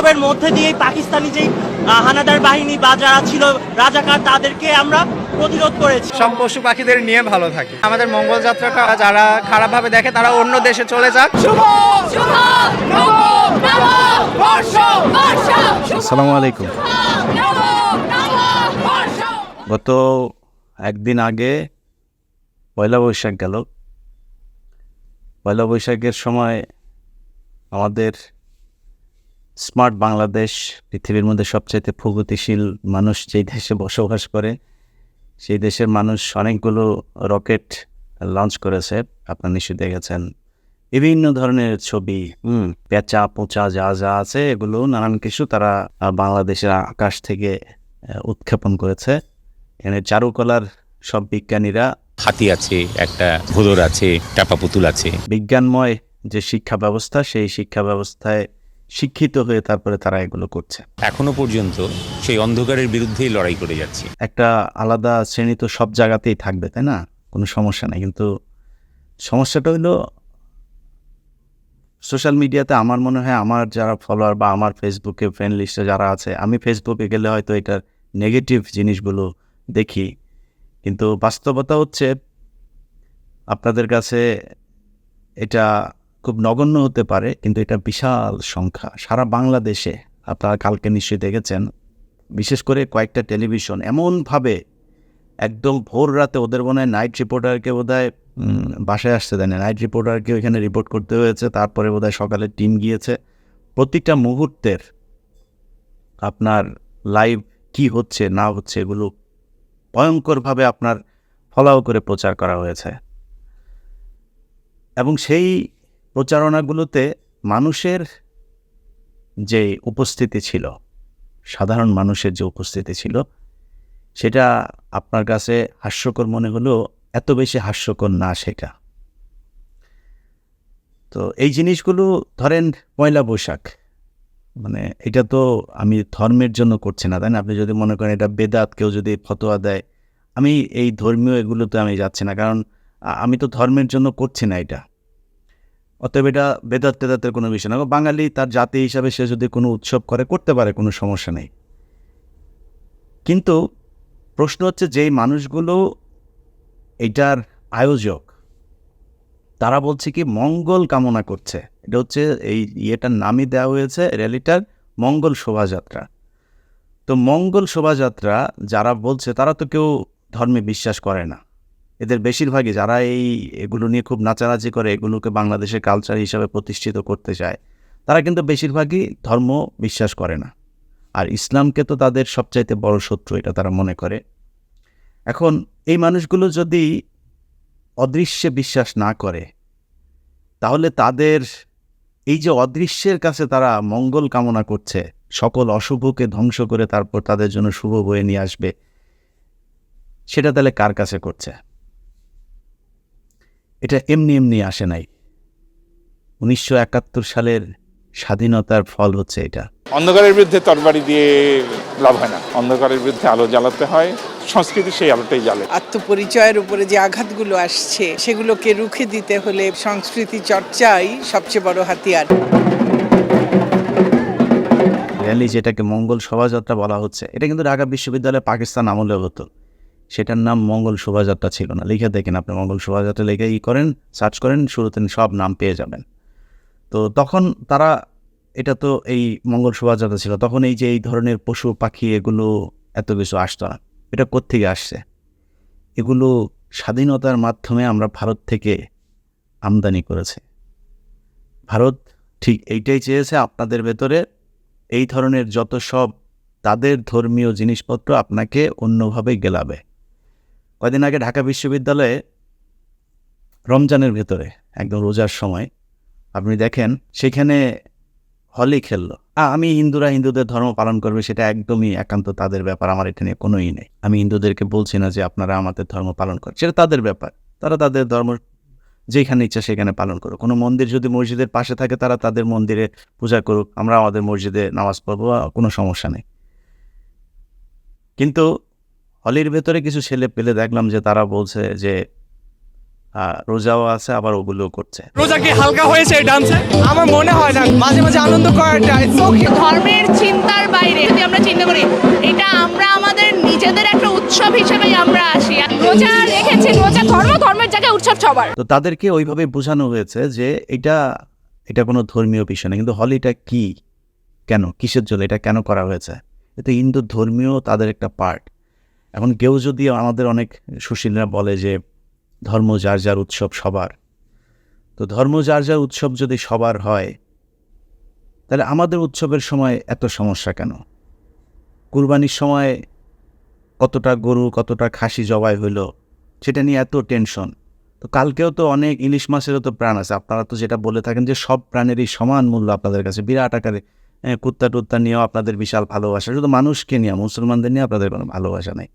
এসবের মধ্যে দিয়েই পাকিস্তানি যেই হানাদার বাহিনী বা যারা ছিল রাজাকার তাদেরকে আমরা প্রতিরোধ করেছি। সব পশু পাখিদের নিয়ে ভালো থাকে। আমাদের মঙ্গল যাত্রাটা যারা খারাপভাবে দেখে তারা অন্য দেশে চলে যাক। আসসালামু আলাইকুম। গত একদিন আগে পয়লা বৈশাখ গেল। পয়লা বৈশাখের সময় আমাদের স্মার্ট বাংলাদেশ, পৃথিবীর মধ্যে সবচাইতে প্রগতিশীল মানুষ যেই দেশে বসবাস করে সেই দেশের মানুষ অনেকগুলো রকেট লঞ্চ করেছে। আপনারা নিশ্চয়ই দেখেছেন বিভিন্ন ধরনের ছবি, পেঁচা পোঁচা যা যা আছে এগুলো নানান কিছু তারা বাংলাদেশের আকাশ থেকে উৎক্ষেপণ করেছে। এখানে চারুকলার সব বিজ্ঞানীরা, হাতি আছে, একটা ভোদর আছে, টাপা পুতুল আছে। বিজ্ঞানময় যে শিক্ষা ব্যবস্থা সেই শিক্ষা ব্যবস্থায় শিক্ষিত হয়ে তারপরে তারা এগুলো করছে। এখনো পর্যন্ত সেই অন্ধকারের বিরুদ্ধেই লড়াই করে যাচ্ছি। একটা আলাদা শ্রেণী তো সব জায়গাতেই থাকবে, তাই না? কোনো সমস্যা নেই, কিন্তু সমস্যাটা হলো সোশ্যাল মিডিয়াতে আমার মনে হয় আমার যারা ফলোয়ার বা আমার ফেসবুকে ফ্রেন্ড লিস্টে যারা আছে, আমি ফেসবুকে গেলে হয়তো এটার নেগেটিভ জিনিসগুলো দেখি, কিন্তু বাস্তবতা হচ্ছে আপনাদের কাছে এটা খুব নগণ্য হতে পারে, কিন্তু এটা বিশাল সংখ্যা। সারা বাংলাদেশে আপনারা কালকে নিশ্চয়ই দেখেছেন, বিশেষ করে কয়েকটা টেলিভিশন এমনভাবে একদম ভোর রাতে ওদের মনে হয় নাইট রিপোর্টারকে বোধহয় বাসায় আসতে দেয় না, নাইট রিপোর্টারকে ওইখানে রিপোর্ট করতে হয়েছে, তারপরে বোধহয় সকালে টিম গিয়েছে। প্রতিটা মুহূর্তের আপনার লাইভ কি হচ্ছে না হচ্ছে এগুলো ভয়ঙ্করভাবে আপনার ফলাও করে প্রচার করা হয়েছে। এবং সেই প্রচারণাগুলোতে মানুষের যে উপস্থিতি ছিল, সাধারণ মানুষের যে উপস্থিতি ছিল, সেটা আপনার কাছে হাস্যকর মনে হলেও এত বেশি হাস্যকর না সেটা। তো এই জিনিসগুলো ধরেন পয়লা বৈশাখ, মানে এটা তো আমি ধর্মের জন্য করছি না, তাই না? আপনি যদি মনে করেন এটা বেদাত, কেউ যদি ফতোয়া দেয়, আমি এই ধর্মীয় এগুলোতে আমি যাচ্ছি না, কারণ আমি তো ধর্মের জন্য করছি না এটা। অতএব এটা বেদাত টেদাতের কোনো বিষয় না। বাঙালি তার জাতি হিসাবে সে যদি কোনো উৎসব করতে পারে, কোনো সমস্যা নেই। কিন্তু প্রশ্ন হচ্ছে যেই মানুষগুলো এটার আয়োজক, তারা বলছে কি মঙ্গল কামনা করছে। এটা হচ্ছে এই ইয়েটার নামই দেওয়া হয়েছে র্যালিটার মঙ্গল শোভাযাত্রা। তো মঙ্গল শোভাযাত্রা যারা বলছে তারা তো কেউ ধর্মে বিশ্বাস করে না। এদের বেশিরভাগই যারা এগুলো নিয়ে খুব নাচানাচি করে, এগুলোকে বাংলাদেশের কালচার হিসাবে প্রতিষ্ঠিত করতে চায়, তারা কিন্তু বেশিরভাগই ধর্ম বিশ্বাস করে না। আর ইসলামকে তো তাদের সবচাইতে বড় শত্রু এটা তারা মনে করে। এখন এই মানুষগুলো যদি অদৃশ্যে বিশ্বাস না করে, তাহলে তাদের এই যে অদৃশ্যের কাছে তারা মঙ্গল কামনা করছে, সকল অশুভকে ধ্বংস করে তারপর তাদের জন্য শুভ বয়ে নিয়ে আসবে, সেটা তাহলে কার কাছে করছে? এটা এমনি এমনি আসে নাই। 1971 সালের স্বাধীনতার ফল হচ্ছে এটা। অন্ধকারের বিরুদ্ধে তরবারি দিয়ে লাভ হয় না, অন্ধকারের বিরুদ্ধে আলো জ্বালাতে হয়। সংস্কৃতি সেই আলোটাই জ্বালে। আত্মপরিচয়ের উপরে যে আঘাতগুলো আসছে সেগুলোকে রুখে দিতে হলে সংস্কৃতি চর্চাই সবচেয়ে বড় হাতিয়ার। র্যালি, যেটাকে মঙ্গল শোভাযাত্রা বলা হচ্ছে, এটা কিন্তু ঢাকা বিশ্ববিদ্যালয়ে পাকিস্তান আমলেও হতো। সেটার নাম মঙ্গল শোভাযাত্রা ছিল না। লিখে দেখেন আপনি, মঙ্গল শোভাযাত্রা লিখে করেন, সার্চ করেন, শুরুতে সব নাম পেয়ে যাবেন। তো তখন তারা, এটা তো এই মঙ্গল শোভাযাত্রা ছিল, তখন এই যে এই ধরনের পশু পাখি এগুলো এত কিছু আসতো না। এটা কোত্থেকে আসছে? এগুলো স্বাধীনতার মাধ্যমে আমরা ভারত থেকে আমদানি করেছি। ভারত ঠিক এইটাই চেয়েছে, আপনাদের ভেতরে এই ধরনের যত সব তাদের ধর্মীয় জিনিসপত্র আপনাকে অন্যভাবে গেলাবে। কয়দিন আগে ঢাকা বিশ্ববিদ্যালয়ে রমজানের ভেতরে একদম রোজার সময় আপনি দেখেন সেখানে হোলি খেললো। আমি হিন্দুরা হিন্দুদের ধর্ম পালন করবে, সেটা একদমই একান্ত তাদের ব্যাপার, আমার এটা নিয়ে কোনোই নেই। আমি হিন্দুদেরকে বলছি না যে আপনারা আমাদের ধর্ম পালন করেন, সেটা তাদের ব্যাপার, তারা তাদের ধর্ম যেখানে ইচ্ছা সেখানে পালন করুক। কোনো মন্দির যদি মসজিদের পাশে থাকে তারা তাদের মন্দিরে পূজা করুক, আমরা আমাদের মসজিদে নামাজ পড়বো, কোনো সমস্যা নেই। কিন্তু হলির ভেতরে কিছু ছেলে পেলে দেখলাম যে তারা বলছে যে রোজাও আছে, আবার ওগুলোও করছে। রোজা কি হালকা হয়েছে এই ডান্সে? আমার মনে হয় না, মাঝে মাঝে আনন্দ করাটা ইটস ওকে। ধর্মের চিন্তার বাইরে যদি আমরা চিন্তা করি, এটা আমরা আমাদের নিজেদের একটা উৎসব হিসেবেই আমরা আসি। রোজা রেখেছি, রোজা ধর্মের জায়গায় উৎসব সবার। তো তাদেরকে ওইভাবে বোঝানো হয়েছে যে এটা কোনো ধর্মীয় বিষয় না, কিন্তু হোলিটা কি, কেন, কিসের জন্য এটা কেন করা হয়েছে, এটা হিন্দু ধর্মীয় তাদের একটা পার্ট। এখন কেউ যদি আমাদের অনেক সুশীলরা বলে যে ধর্ম যার যার উৎসব সবার, তো ধর্ম যার যার উৎসব যদি সবার হয়, তাহলে আমাদের উৎসবের সময় এত সমস্যা কেন? কুরবানির সময় কতটা গরু, কতটা খাসি জবাই হইলো, সেটা নিয়ে এত টেনশন। তো কালকেও তো অনেক ইলিশ মাছেরও তো প্রাণ আছে। আপনারা তো যেটা বলে থাকেন যে সব প্রাণেরই সমান মূল্য আপনাদের কাছে, বিরাট আকারে কুত্তা টুত্তা নিয়েও আপনাদের বিশাল ভালোবাসা, শুধু মানুষকে নিয়ে, মুসলমানদের নিয়ে আপনাদের কোনো ভালোবাসা নেই।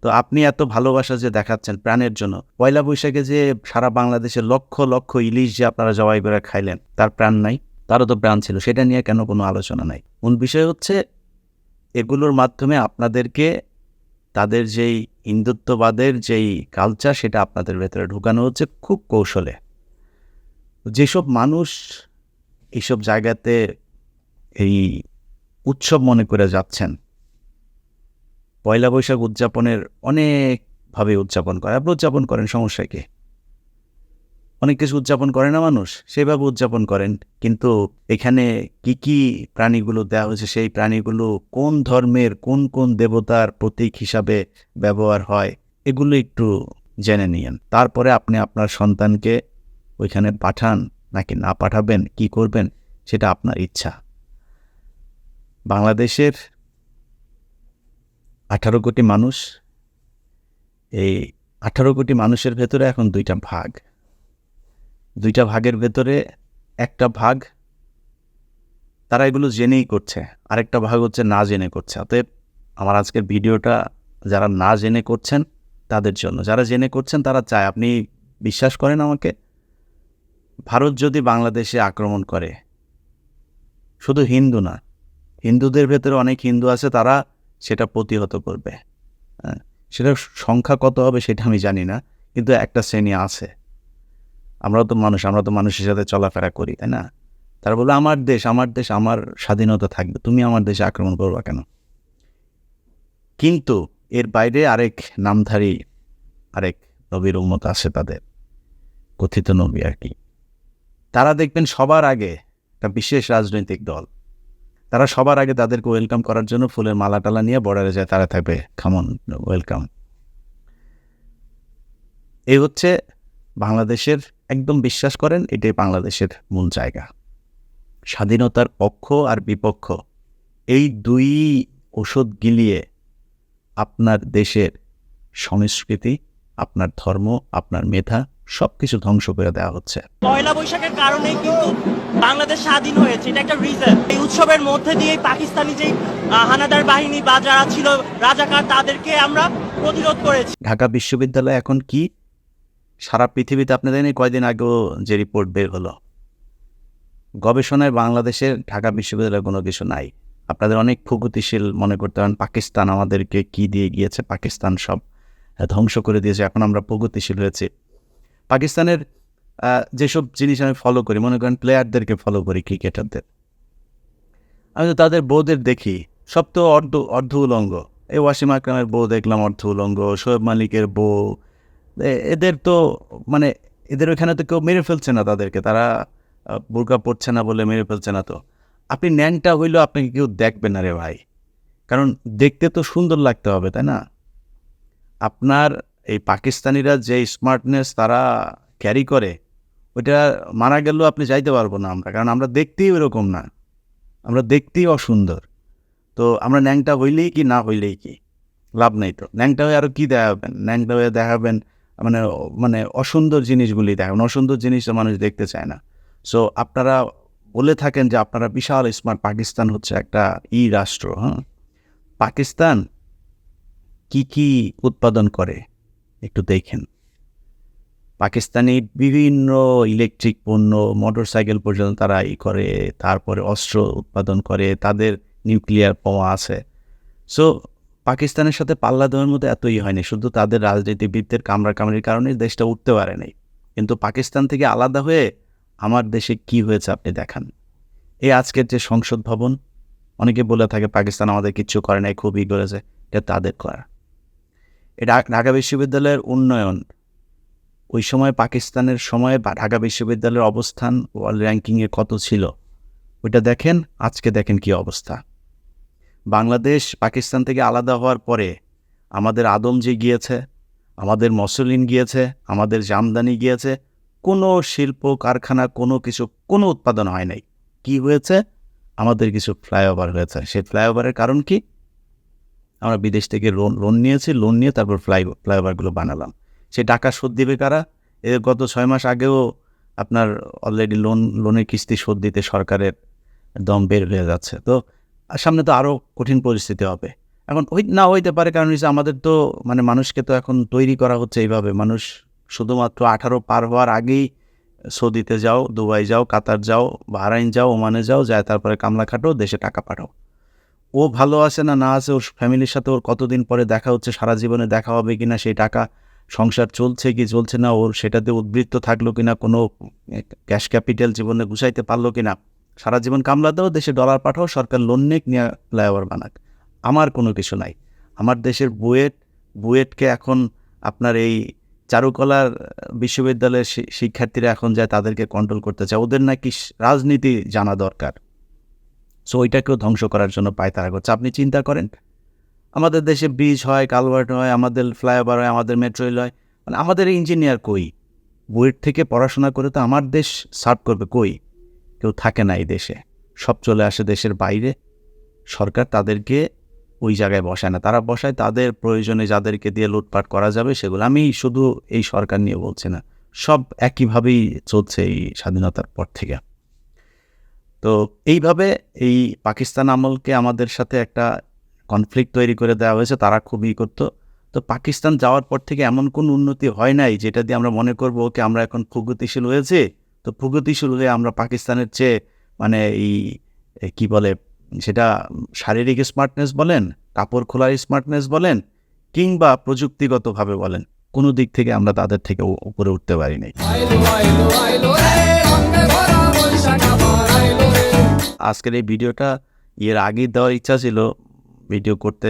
তো আপনি এত ভালোবাসা যে দেখাচ্ছেন প্রাণের জন্য, পয়লা বৈশাখে যে সারা বাংলাদেশে লক্ষ লক্ষ ইলিশ যে আপনারা জবাই করে খাইলেন, তার প্রাণ নাই? তারও তো প্রাণ ছিল, সেটা নিয়ে কেন কোনো আলোচনা নাই? মূল বিষয় হচ্ছে এগুলোর মাধ্যমে আপনাদেরকে তাদের যেই হিন্দুত্ববাদের যেই কালচার, সেটা আপনাদের ভেতরে ঢুকানো হচ্ছে খুব কৌশলে। যেসব মানুষ এইসব জায়গাতে এই উৎসব মনে করে যাচ্ছেন, পয়লা বৈশাখ উদযাপনের অনেকভাবে উদযাপন করে, আপনি উদযাপন করেন, সমস্যা কি? অনেক কিছু উদযাপন করে না মানুষ, সেভাবে উদযাপন করেন, কিন্তু এখানে কি কি প্রাণীগুলো দেওয়া হয়েছে, সেই প্রাণীগুলো কোন ধর্মের কোন কোন দেবতার প্রতীক হিসাবে ব্যবহার হয়, এগুলো একটু জেনে নিয়েন। তারপরে আপনি আপনার সন্তানকে ওইখানে পাঠান নাকি না পাঠাবেন, কি করবেন, সেটা আপনার ইচ্ছা। বাংলাদেশের 18 কোটি মানুষ, এই 18 কোটি মানুষের ভেতরে এখন দুইটা ভাগের ভেতরে একটা ভাগ তারা এগুলো জেনেই করছে, আরেকটা ভাগ হচ্ছে না জেনে করছে। অতএব আমার আজকের ভিডিওটা যারা না জেনে করছেন তাদের জন্য, যারা জেনে করছেন তারা চায়, আপনি বিশ্বাস করেন আমাকে, ভারত যদি বাংলাদেশে আক্রমণ করে, শুধু হিন্দু না, হিন্দুদের ভেতরে অনেক হিন্দু আছে, তারা সেটা প্রতিহত করবে। সেটার সংখ্যা কত হবে সেটা আমি জানি না, কিন্তু একটা শ্রেণী আছে। আমরা তো মানুষের সাথে চলাফেরা করি, তাই না? তারা বলে আমার দেশ, আমার স্বাধীনতা থাকবে, তুমি আমার দেশে আক্রমণ করবা কেন? কিন্তু এর বাইরে আরেক নামধারী আরেক নবীর উম্মত আছে, তাদের কথিত নবী আর কি, তারা দেখবেন সবার আগে একটা বিশেষ রাজনৈতিক দল, তারা সবার আগে তাদেরকে ওয়েলকাম করার জন্য ফুলের মালা টালা নিয়ে বর্ডারে যায়, তারা থাকবে খামন ওয়েলকাম। এই হচ্ছে বাংলাদেশের, একদম বিশ্বাস করেন এটাই বাংলাদেশের মূল জায়গা। স্বাধীনতার পক্ষ আর বিপক্ষ এই দুই ওষুধ গিলিয়ে আপনার দেশের সংস্কৃতি, আপনার ধর্ম, আপনার মেধা সব কিছু ধ্বংস করে দেওয়া হচ্ছে। পয়লা বৈশাখের কারণেই কিন্তু বাংলাদেশ স্বাধীন হয়েছে, এটা একটা রিজন। এই উৎসবের মধ্যে দিয়ে পাকিস্তানি যে হানাদার বাহিনী বা যারা ছিল রাজাকার, তাদেরকে আমরা প্রতিরোধ করেছি। ঢাকা বিশ্ববিদ্যালয় এখন কি সারা পৃথিবীতে, আপনি জানেন কয়দিন আগেও যে রিপোর্ট বের হলো, গবেষণায় বাংলাদেশের ঢাকা বিশ্ববিদ্যালয়ে কোনো কিছু নাই। আপনাদের অনেক প্রগতিশীল মনে করতে পারেন, পাকিস্তান আমাদেরকে কি দিয়ে গিয়েছে, পাকিস্তান সব ধ্বংস করে দিয়েছে, এখন আমরা প্রগতিশীল হয়েছি। পাকিস্তানের যেসব জিনিস আমি ফলো করি, মনে করেন প্লেয়ারদেরকে ফলো করি, ক্রিকেটারদের, আমি তো তাদের বউদের দেখি, সব তো অর্ধ উলঙ্গ। এই ওয়াসিম আকরামের বউ দেখলাম অর্ধ উলঙ্গ, শোয়েব মালিকের বউ, এদের তো মানে এদের ওইখানে তো কেউ মেরে ফেলছে না তাদেরকে, তারা বোরকা পড়ছে না বলে মেরে ফেলছে না। তো আপনি ন্যাংটা হইলেও আপনাকে কেউ দেখবে না রে ভাই, কারণ দেখতে তো সুন্দর লাগতে হবে, তাই না? আপনার এই পাকিস্তানিরা যে স্মার্টনেস তারা ক্যারি করে, ওইটা মারা গেলেও আপনি যাইতে পারবো না আমরা, কারণ আমরা দেখতেই ওইরকম না, আমরা দেখতেই অসুন্দর। তো আমরা ন্যাংটা হইলেই কি না হইলেই কি, লাভ নেই। তো ন্যাংটা হয়ে আরও কী দেখাবেন? ন্যাংটা হয়ে দেখাবেন মানে অসুন্দর জিনিসগুলি দেখাবেন, অসুন্দর জিনিস তো মানুষ দেখতে চায় না। সো আপনারা বলে থাকেন যে আপনারা বিশাল স্মার্ট, পাকিস্তান হচ্ছে একটা রাষ্ট্র। পাকিস্তান কি কি উৎপাদন করে একটু দেখেন। পাকিস্তানি বিভিন্ন ইলেকট্রিক পণ্য, মোটরসাইকেল পর্যন্ত তারা করে, তারপরে অস্ত্র উৎপাদন করে, তাদের নিউক্লিয়ার বোমা আছে। সো পাকিস্তানের সাথে পাল্লা দেওয়ার মতো এতই হয়নি, শুধু তাদের রাজনীতিবিদদের কামড়াকামড়ির কারণে দেশটা উঠতে পারে নাই। কিন্তু পাকিস্তান থেকে আলাদা হয়ে আমার দেশে কি হয়েছে আপনি দেখান। এই আজকের যে সংসদ ভবন, অনেকে বলে থাকে পাকিস্তান আমাদের কিচ্ছু করে নাই, খুবই করেছে, এটা তাদের করা। এটা ঢাকা বিশ্ববিদ্যালয়ের উন্নয়ন, ওই সময় পাকিস্তানের সময়ে ঢাকা বিশ্ববিদ্যালয়ের অবস্থান ওয়ার্ল্ড র্যাঙ্কিংয়ে কত ছিল ওইটা দেখেন, আজকে দেখেন কি অবস্থা। বাংলাদেশ পাকিস্তান থেকে আলাদা হওয়ার পরে আমাদের আদমজি গিয়েছে, আমাদের মসলিন গিয়েছে, আমাদের জামদানি গিয়েছে, কোনো শিল্প কারখানা কোনো উৎপাদন হয় নাই। কি হয়েছে? আমাদের কিছু ফ্লাইওভার হয়েছে। সেই ফ্লাইওভারের কারণ কি? আমরা বিদেশ থেকে লোন নিয়েছি, লোন নিয়ে তারপর ফ্লাইওভারগুলো বানালাম। সেই টাকা শোধ দিবে কারা? এর গত 6 মাস আগেও আপনার অলরেডি লোনের কিস্তি শোধ দিতে সরকারের দম বের হয়ে যাচ্ছে। তো সামনে তো আরও কঠিন পরিস্থিতি হবে। এখন না হইতে পারে, কারণ হচ্ছে আমাদের তো মানে মানুষকে তো এখন তৈরি করা হচ্ছে এইভাবে। মানুষ শুধুমাত্র 18 পার হওয়ার আগেই সৌদিতে যাও, দুবাই যাও, কাতার যাও, বাহরাইন যাও, ওমানে যাও, যায় তারপরে কামলা খাটো, দেশে টাকা পাঠাও। ও ভালো আছে না আছে, ওর ফ্যামিলির সাথে ওর কতদিন পরে দেখা হচ্ছে, সারা জীবনে দেখা হবে কিনা, সেই টাকা সংসার চলছে কি চলছে না, ওর সেটাতে উদ্বৃত্ত থাকলো কিনা, কোনো ক্যাশ ক্যাপিটাল জীবনে গুছাইতে পারলো কিনা, সারা জীবন কামলা দাও, দেশে ডলার পাঠাও, সরকার লোন নিয়ে ফ্লাইওভার বানাক। আমার কোনো কিছু নাই। আমার দেশের বুয়েটকে এখন আপনার এই চারুকলার বিশ্ববিদ্যালয়ের শিক্ষার্থীরা এখন যায় তাদেরকে কন্ট্রোল করতে চায়, ওদের নাকি রাজনীতি জানা দরকার। সো ওইটাকেও ধ্বংস করার জন্য পায়তারা করছে। আপনি চিন্তা করেন, আমাদের দেশে ব্রিজ হয়, কালভার্ট হয়, আমাদের ফ্লাইওভার হয়, আমাদের মেট্রো রেল হয়, মানে আমাদের ইঞ্জিনিয়ার কই? বুয়েট থেকে পড়াশোনা করে তো আমার দেশ সার্ভ করবে, কই? কেউ থাকে না এই দেশে, সব চলে আসে দেশের বাইরে। সরকার তাদেরকে ওই জায়গায় বসায় না, তারা বসায় তাদের প্রয়োজনে যাদেরকে দিয়ে লুটপাট করা যাবে সেগুলো। আমি শুধু এই সরকার নিয়ে বলছি না, সব একইভাবেই চলছে এই স্বাধীনতার পর থেকে। তো এইভাবে এই পাকিস্তান আমলকে আমাদের সাথে একটা কনফ্লিক্ট তৈরি করে দেওয়া হয়েছে, তারা খুবই করতো। তো পাকিস্তান যাওয়ার পর থেকে এমন কোনো উন্নতি হয় নাই যেটা দিয়ে আমরা মনে করবো ওকে আমরা এখন প্রগতিশীল হয়েছে। তো প্রগতিশীল হয়ে আমরা পাকিস্তানের চেয়ে মানে এই কি বলে সেটা, শারীরিক স্মার্টনেস বলেন, কাপড় খোলার স্মার্টনেস বলেন, কিংবা প্রযুক্তিগতভাবে বলেন, কোনো দিক থেকে আমরা তাদের থেকে উপরে উঠতে পারি নাই। আজকের এই ভিডিওটা এর আগেই দেওয়ার ইচ্ছা ছিল, ভিডিও করতে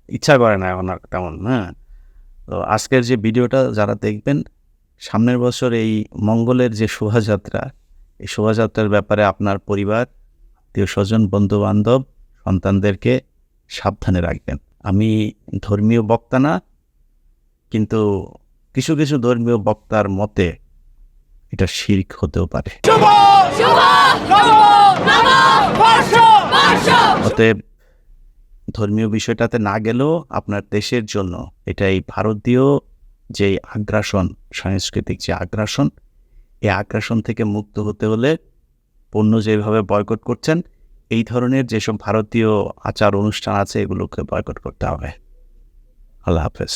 ইচ্ছা করে না এখন আর তেমন। তো আজকের যে ভিডিওটা যারা দেখবেন, সামনের বছর এই মঙ্গলের যে শোভাযাত্রা, এই শোভাযাত্রার ব্যাপারে আপনার পরিবার, আত্মীয় স্বজন, বন্ধু বান্ধব, সন্তানদেরকে সাবধানে রাখবেন। আমি ধর্মীয় বক্তা না, কিন্তু কিছু কিছু ধর্মীয় বক্তার মতে এটা শিরক হতেও পারে। অতএব ধর্মীয় বিষয়টাতে না গেলেও আপনার দেশের জন্য এটা এই ভারতীয় যে আগ্রাসন, সাংস্কৃতিক যে আগ্রাসন, এই আগ্রাসন থেকে মুক্ত হতে হলে পণ্য যেভাবে বয়কট করছেন, এই ধরনের যেসব ভারতীয় আচার অনুষ্ঠান আছে এগুলোকে বয়কট করতে হবে। আল্লাহ হাফেজ।